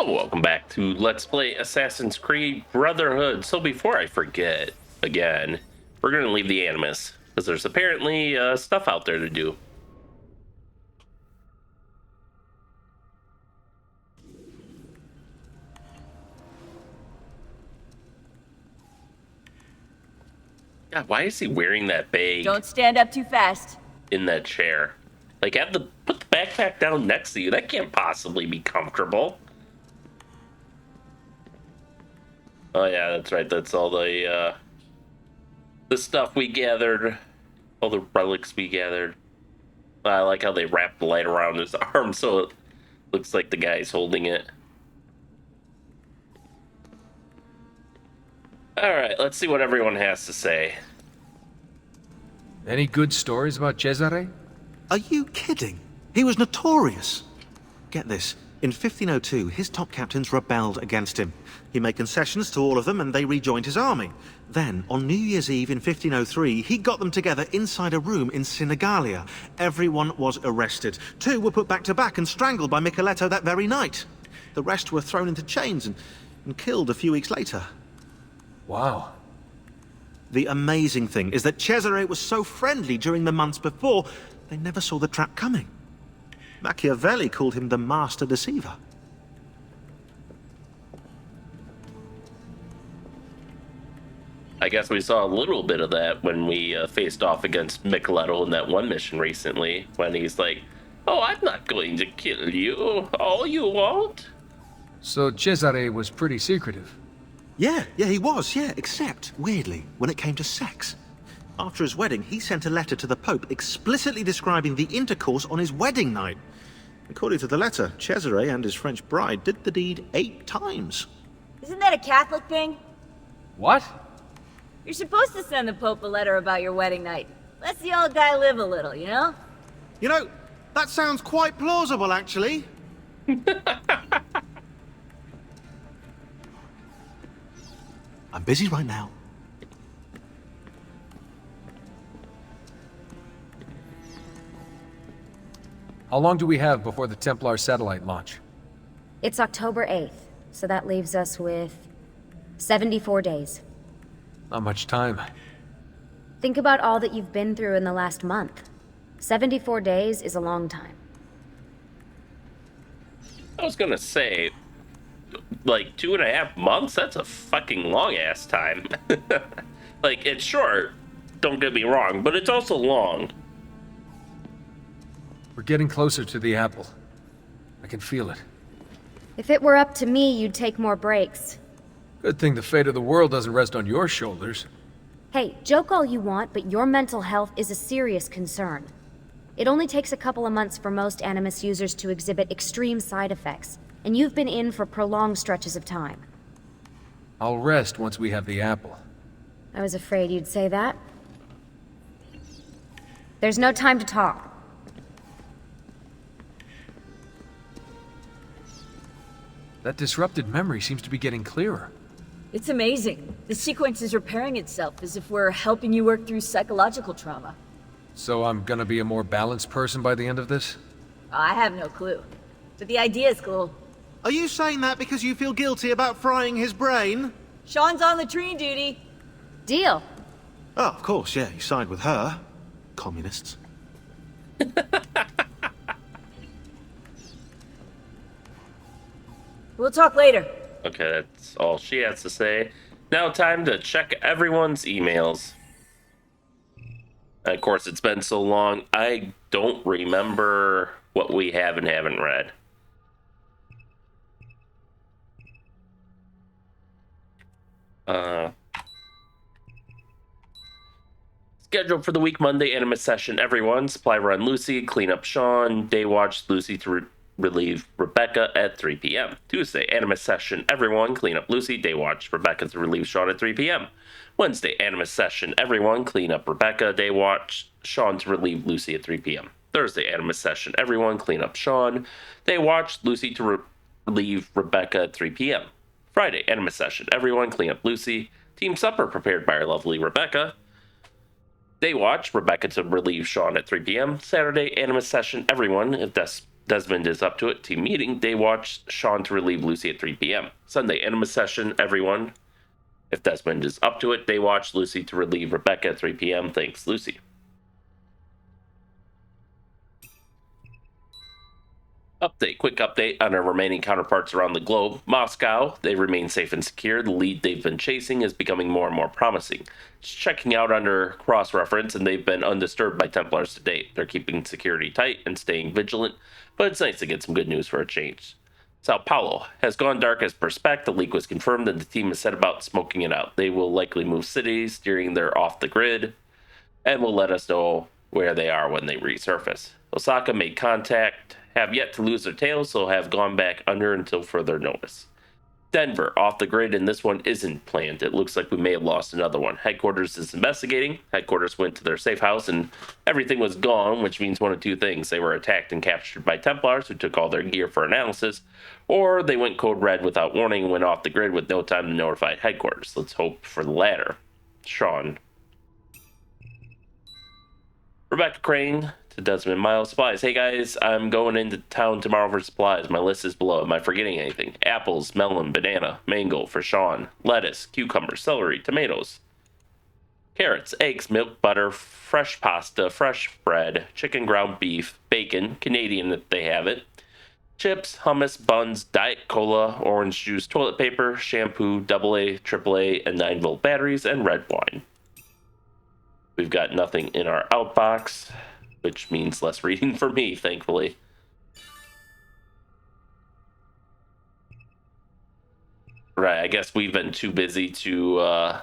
Hello, welcome back to Let's Play Assassin's Creed Brotherhood. So before I forget, again, we're going to leave the Animus, because there's apparently stuff out there to do. God, why is he wearing that bag? Don't stand up too fast. In that chair. Like, put the backpack down next to you. That can't possibly be comfortable. Oh yeah, that's right. That's all the stuff we gathered, all the relics we gathered. I like how they wrapped the light around his arm so it looks like the guy's holding it. All right, let's see what everyone has to say. Any good stories about Cesare? Are you kidding? He was notorious. Get this. In 1502, his top captains rebelled against him. He made concessions to all of them and they rejoined his army. Then, on New Year's Eve in 1503, he got them together inside a room in Sinigalia. Everyone was arrested. 2 were put back to back and strangled by Micheletto that very night. The rest were thrown into chains and killed a few weeks later. Wow. The amazing thing is that Cesare was so friendly during the months before, they never saw the trap coming. Machiavelli called him the master deceiver. I guess we saw a little bit of that when we faced off against Micheletto in that one mission recently, when he's like, "Oh, I'm not going to kill you. All you want?" So Cesare was pretty secretive. Yeah, he was, except, weirdly, when it came to sex. After his wedding, he sent a letter to the Pope explicitly describing the intercourse on his wedding night. According to the letter, Cesare and his French bride did the deed 8 times. Isn't that a Catholic thing? What? You're supposed to send the Pope a letter about your wedding night. Let the old guy live a little, you know? You know, that sounds quite plausible, actually. I'm busy right now. How long do we have before the Templar satellite launch? It's October 8th, so that leaves us with 74 days. Not much time. Think about all that you've been through in the last month. 74 days is a long time. I was gonna say, like 2.5 months? That's a fucking long-ass time. Like, it's short, don't get me wrong, but it's also long. We're getting closer to the apple. I can feel it. If it were up to me, you'd take more breaks. Good thing the fate of the world doesn't rest on your shoulders. Hey, joke all you want, but your mental health is a serious concern. It only takes a couple of months for most Animus users to exhibit extreme side effects, and you've been in for prolonged stretches of time. I'll rest once we have the apple. I was afraid you'd say that. There's no time to talk. That disrupted memory seems to be getting clearer. It's amazing. The sequence is repairing itself as if we're helping you work through psychological trauma. So I'm gonna be a more balanced person by the end of this? I have no clue. But the idea is cool. Are you saying that because you feel guilty about frying his brain? Sean's on latrine duty. Deal. Oh, of course, you side with her. Communists. We'll talk later. Okay, that's all she has to say. Now time to check everyone's emails. And of course, it's been so long, I don't remember what we have and haven't read. Scheduled for the week: Monday, Animus session, everyone. Supply run, Lucy. Clean up, Sean. Day watch, Lucy to relieve Rebecca at 3 p.m. Tuesday, Animus session, everyone. Clean up, Lucy. Day watch, Rebecca to relieve Sean at 3 p.m. Wednesday, Animus session, everyone. Clean up Rebecca. Day watch, Sean to relieve Lucy at 3 p.m. Thursday, Animus session, everyone. Clean up Sean. Day watch, Lucy to relieve Rebecca at 3 p.m. Friday, Animus session, everyone. Clean up Lucy. Team supper prepared by our lovely Rebecca. Day watch, Rebecca to relieve Sean at 3 p.m. Saturday, Animus session, everyone. If Desmond is up to it. Team meeting. Day watch. Sean to relieve Lucy at 3 p.m. Sunday, Animus session. Everyone. If Desmond is up to it. Day watch. Lucy to relieve Rebecca at 3 p.m. Thanks, Lucy. Quick update on our remaining counterparts around the globe. Moscow, they remain safe and secure. The lead they've been chasing is becoming more and more promising. Just checking out under cross-reference, and they've been undisturbed by Templars to date. They're keeping security tight and staying vigilant, but it's nice to get some good news for a change. Sao Paulo has gone dark as per spec. The leak was confirmed, and the team has set about smoking it out. They will likely move cities during their off-the-grid, and will let us know where they are when they resurface. Osaka made contact, have yet to lose their tails, so have gone back under until further notice. Denver, off the grid, and this one isn't planned. It looks like we may have lost another one. Headquarters is investigating. Headquarters went to their safe house, and everything was gone, which means one of two things. They were attacked and captured by Templars, who took all their gear for analysis, or they went code red without warning and went off the grid with no time to notify headquarters. Let's hope for the latter. Sean. Rebecca Crane to Desmond Miles Supplies. Hey guys, I'm going into town tomorrow for supplies. My list is below. Am I forgetting anything? Apples, melon, banana, mango for Sean, lettuce, cucumber, celery, tomatoes, carrots, eggs, milk, butter, fresh pasta, fresh bread, chicken, ground beef, bacon, Canadian if they have it, chips, hummus, buns, diet cola, orange juice, toilet paper, shampoo, AA, AAA, and 9-volt batteries, and red wine. We've got nothing in our outbox, which means less reading for me, thankfully. Right, I guess we've been too busy to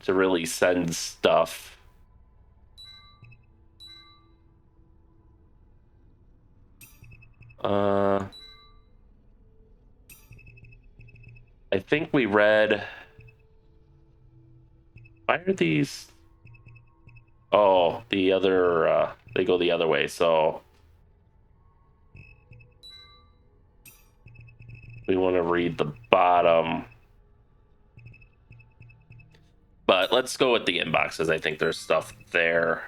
really send stuff. I think we read. Why are these? Oh, the other, they go the other way, so we want to read the bottom. But let's go with the inboxes. I think there's stuff there.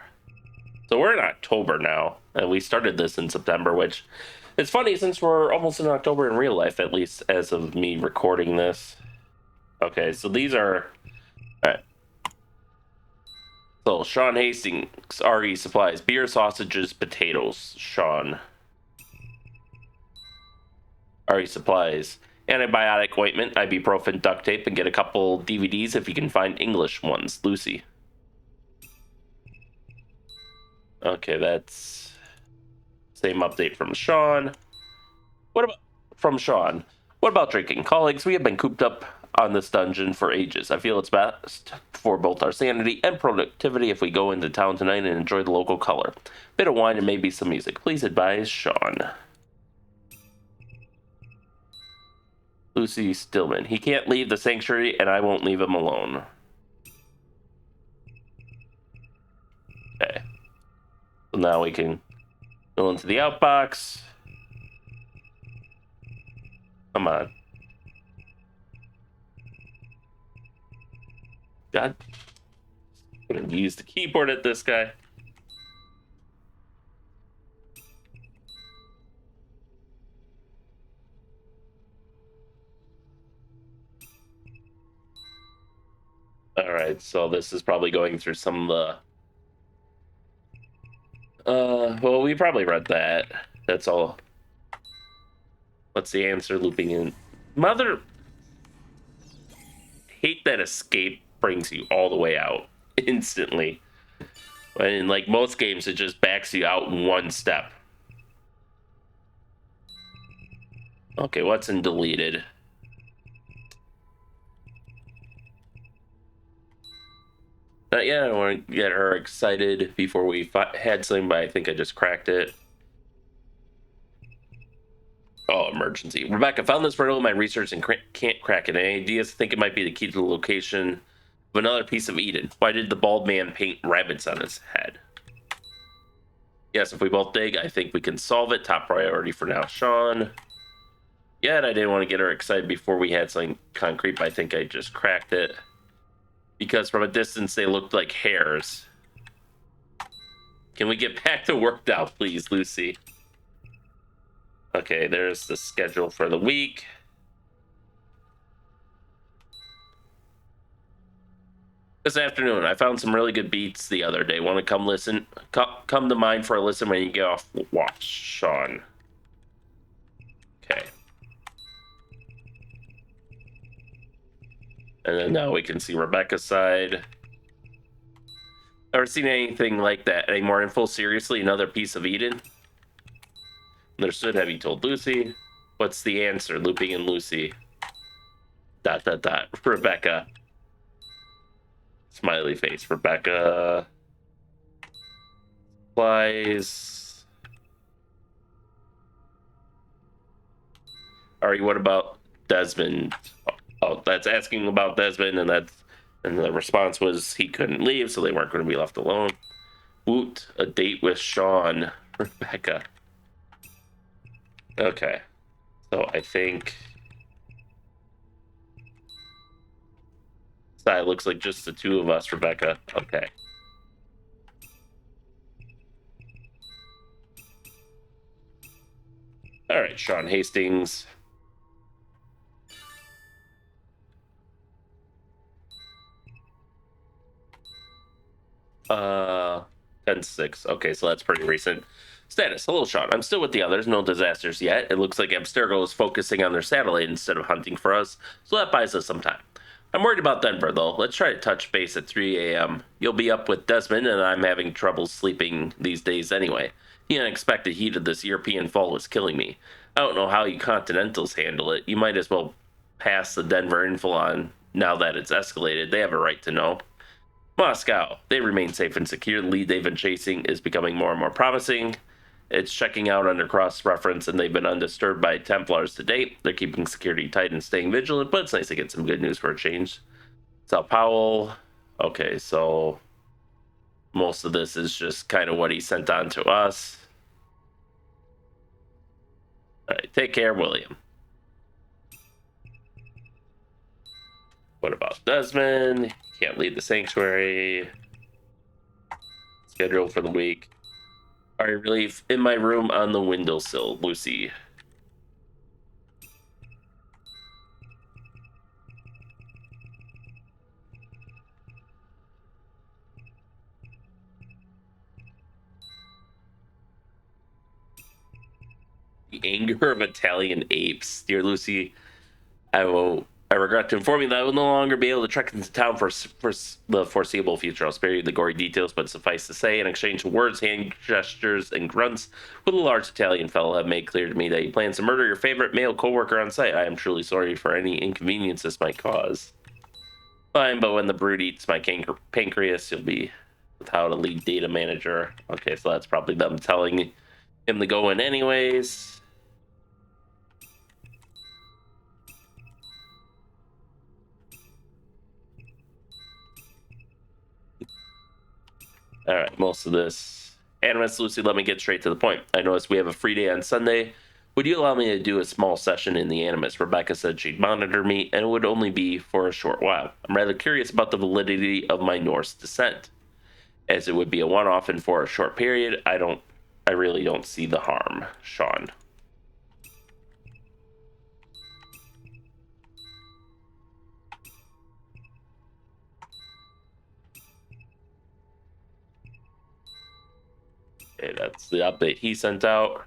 So we're in October now, and we started this in September, which it's funny since we're almost in October in real life, at least as of me recording this. Okay, so these are, all right. So, Sean Hastings, RE Supplies, beer, sausages, potatoes, Sean. RE Supplies, antibiotic ointment, ibuprofen, duct tape, and get a couple DVDs if you can find English ones, Lucy. Okay, that's same update from Sean. What about drinking? Colleagues, we have been cooped up on this dungeon for ages. I feel it's best for both our sanity and productivity if we go into town tonight and enjoy the local color. Bit of wine and maybe some music. Please advise, Sean. Lucy Stillman. He can't leave the sanctuary and I won't leave him alone. Okay. So now we can go into the outbox. Come on. God. I'm gonna use the keyboard at this guy. Alright, so this is probably going through some of the... well, we probably read that. That's all. What's the answer? Looping in. Mother... Hate that escape brings you all the way out instantly. And like most games, it just backs you out in one step. Okay, what's in deleted? Not yet. I want to get her excited before we had something, but I think I just cracked it. Oh, emergency. Rebecca, found this riddle in my research and can't crack it. Any ideas? I think it might be the key to the location of another piece of Eden. Why did the bald man paint rabbits on his head? Yes, if we both dig, I think we can solve it. Top priority for now, Sean. Yet I didn't want to get her excited before we had something concrete, but I think I just cracked it. Because from a distance, they looked like hairs. Can we get back to work now, please, Lucy? Okay, there's the schedule for the week. This afternoon, I found some really good beats the other day. Want to come listen? Come to mind for a listen when you get off watch, Sean. Okay. And then now we can see Rebecca's side. Never seen anything like that. Any more info? Seriously, another piece of Eden? Understood. Have you told Lucy? What's the answer? Looping and Lucy. ... Rebecca. Smiley face. Rebecca. Supplies. Ari, what about Desmond? Oh, that's asking about Desmond, and the response was he couldn't leave, so they weren't going to be left alone. Woot, a date with Sean. Rebecca. Okay. So I think side looks like just the two of us, Rebecca. Okay. All right, Sean Hastings. 10-6. Okay, so that's pretty recent. Status. Hello, Sean. I'm still with the others. No disasters yet. It looks like Abstergo is focusing on their satellite instead of hunting for us, so that buys us some time. I'm worried about Denver, though. Let's try to touch base at 3 a.m. You'll be up with Desmond, and I'm having trouble sleeping these days anyway. The unexpected heat of this European fall is killing me. I don't know how you Continentals handle it. You might as well pass the Denver info on now that it's escalated. They have a right to know. Moscow. They remain safe and secure. The lead they've been chasing is becoming more and more promising. It's checking out under cross-reference, and they've been undisturbed by Templars to date. They're keeping security tight and staying vigilant, but it's nice to get some good news for a change. Sao Paulo. Okay, so most of this is just kind of what he sent on to us. All right, take care, William. What about Desmond? Can't leave the sanctuary. Schedule for the week. All right, relief in my room on the windowsill, Lucy. The anger of Italian apes. Dear Lucy, I regret to inform you that I will no longer be able to trek into town for the foreseeable future. I'll spare you the gory details, but suffice to say, in exchange for words, hand gestures, and grunts, with a large Italian fellow have made clear to me that he plans to murder your favorite male co-worker on site. I am truly sorry for any inconvenience this might cause. Fine, but when the brute eats my pancreas, you'll be without a lead data manager. Okay, so that's probably them telling him to go in anyways. All right, most of this. Animus, Lucy, let me get straight to the point. I noticed we have a free day on Sunday. Would you allow me to do a small session in the Animus? Rebecca said she'd monitor me, and it would only be for a short while. I'm rather curious about the validity of my Norse descent. As it would be a one-off and for a short period, I really don't see the harm. Sean. Okay, that's the update he sent out.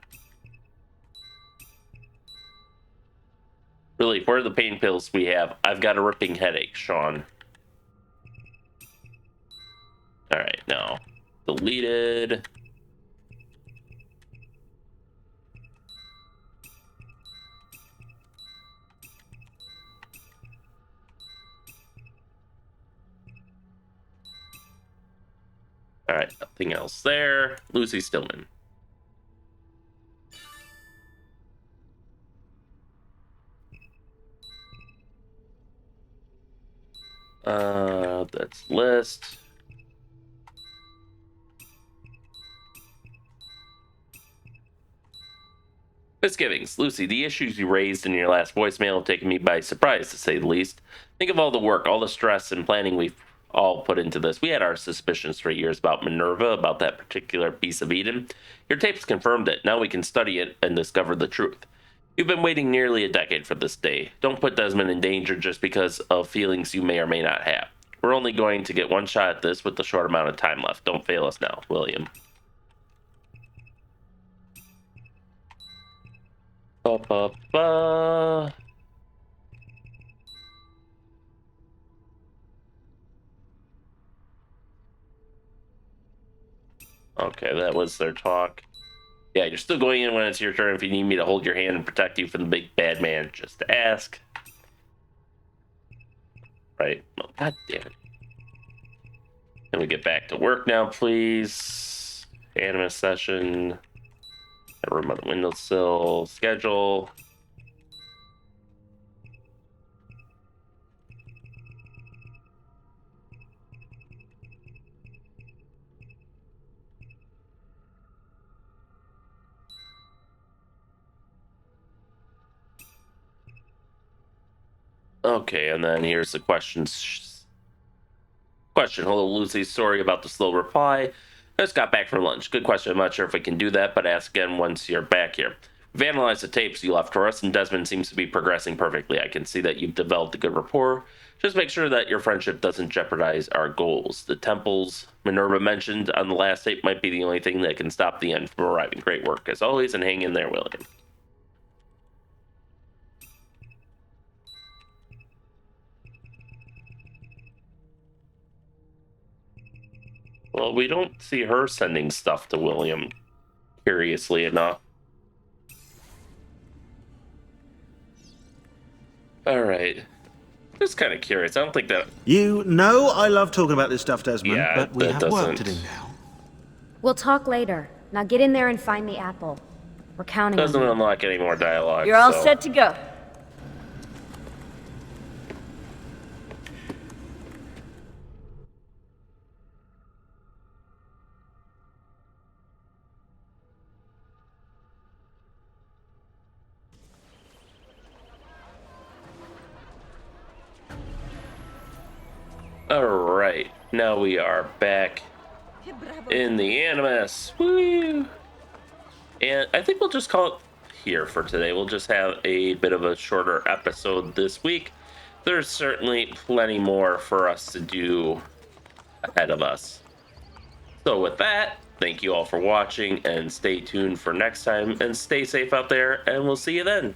Really, where are the pain pills we have? I've got a ripping headache, Sean. All right, now deleted. All right, nothing else there. Lucy Stillman. That's list. Misgivings. Lucy, the issues you raised in your last voicemail have taken me by surprise, to say the least. Think of all the work, all the stress and planning we've all put into this. We had our suspicions for years about Minerva, about that particular piece of Eden. Your tapes confirmed it. Now we can study it and discover the truth. You've been waiting nearly a decade for this day. Don't put Desmond in danger just because of feelings you may or may not have. We're only going to get one shot at this with the short amount of time left. Don't fail us now, William. Ba-ba-ba. Okay, that was their talk. Yeah, you're still going in when it's your turn. If you need me to hold your hand and protect you from the big bad man, just ask. Right. Oh, God damn it. Can we get back to work now, please? Animus session. Room on the windowsill. Schedule. Okay, and then here's the questions. Question. Hello, Lucy. Sorry about the slow reply. I just got back from lunch. Good question. I'm not sure if we can do that, but ask again once you're back here. We've analyzed the tapes you left for us, and Desmond seems to be progressing perfectly. I can see that you've developed a good rapport. Just make sure that your friendship doesn't jeopardize our goals. The temples Minerva mentioned on the last tape might be the only thing that can stop the end from arriving. Great work, as always, and hang in there, William. Well, we don't see her sending stuff to William, curiously enough. All right. Just kind of curious. I don't think that. You know I love talking about this stuff, Desmond, Yeah, but we that have work to doesn't- do now. We'll talk later. Now get in there and find the apple. We're counting on Doesn't you. unlock any more dialogue. You're all so- set to go. All right. Now we are back in the Animus. Woo! And I think we'll just call it here for today. We'll just have a bit of a shorter episode this week. There's certainly plenty more for us to do ahead of us. So with that, thank you all for watching and stay tuned for next time and stay safe out there and we'll see you then.